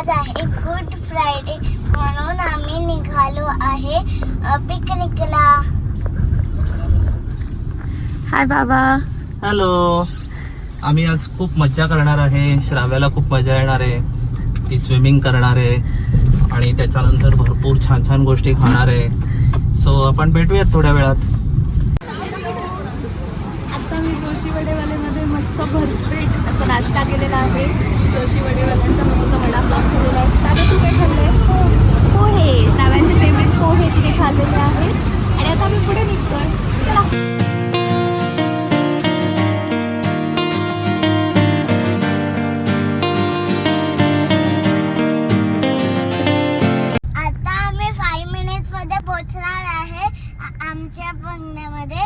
आज आहे good Friday म्हणून आम्ही निघालो आहे पिकनिकला. हाय बाबा. हॅलो. आम्ही आज खूप मज्जा करणार आहे. श्राव्याला खूप मजा येणार आहे. ती स्विमिंग करणार आहे आणि त्याच्यानंतर भरपूर छान छान गोष्टी खाणार आहे. सो आपण भेटूयात थोड्या वेळात. आता मी जोशी वडेवालेमध्ये मस्त भरपेट असा नाश्ता केलेला आहे. जोशी वडेवाल्यांचा मस्त वडापाव खाल्लेला आहे. आता तू काय खाल्लंय? पोहे. श्राव्यांचे फेवरेट पोहे तिथे खाल्लेले आहेत आणि आता आम्ही पुढे निघतोय. चला. पोहोचणार आहे आमच्या बंगल्यामध्ये.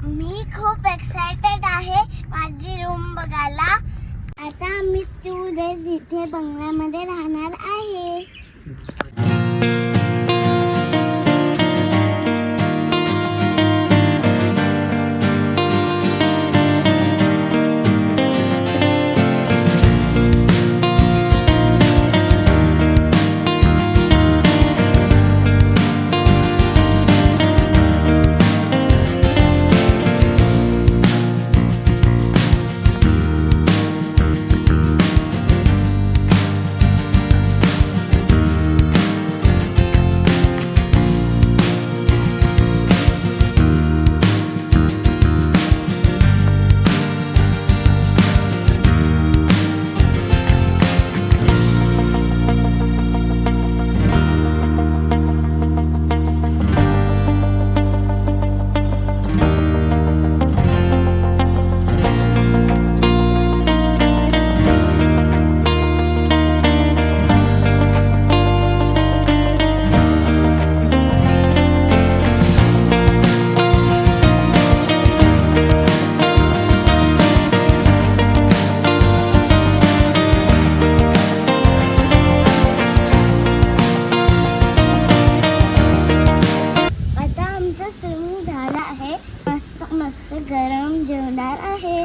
मी खूप एक्सायटेड आहे माझी रूम बघायला. आता आम्ही 2 days इथे बंगल्यामध्ये राहणार आहे. मस्त गरम जेवणार आहे.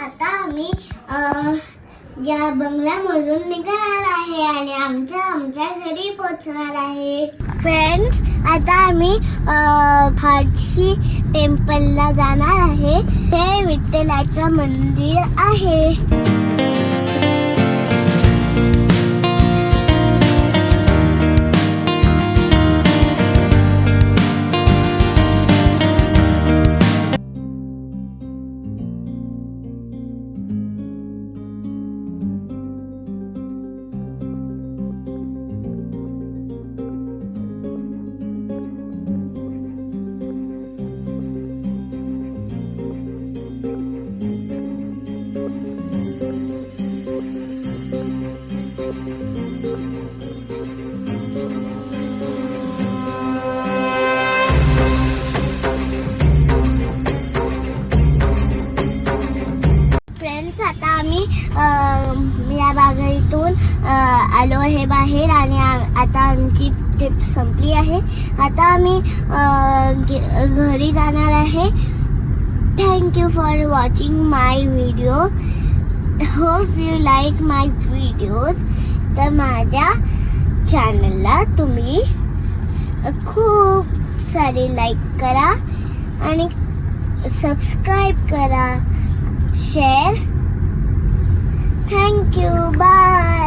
आता आम्ही या बंगल्यामधून निघणार आहे आणि आमच्या घरी पोहोचणार आहे. फ्रेंड्स, आता आम्ही खाडशी टेम्पलला जाणार आहे. हे विठ्ठलाचं मंदिर आहे. आता आम्ही या बागेतून आलो आहे बाहेर आणि आता आमची ट्रिप संपली आहे. आता आम्ही घरी जाणार आहे. Thank you for watching my video. Hope you like my videos. तर माझ्या चॅनलला तुम्ही खूप सारे लाईक करा आणि सबस्क्राईब करा, शेअर. Thank you. Bye.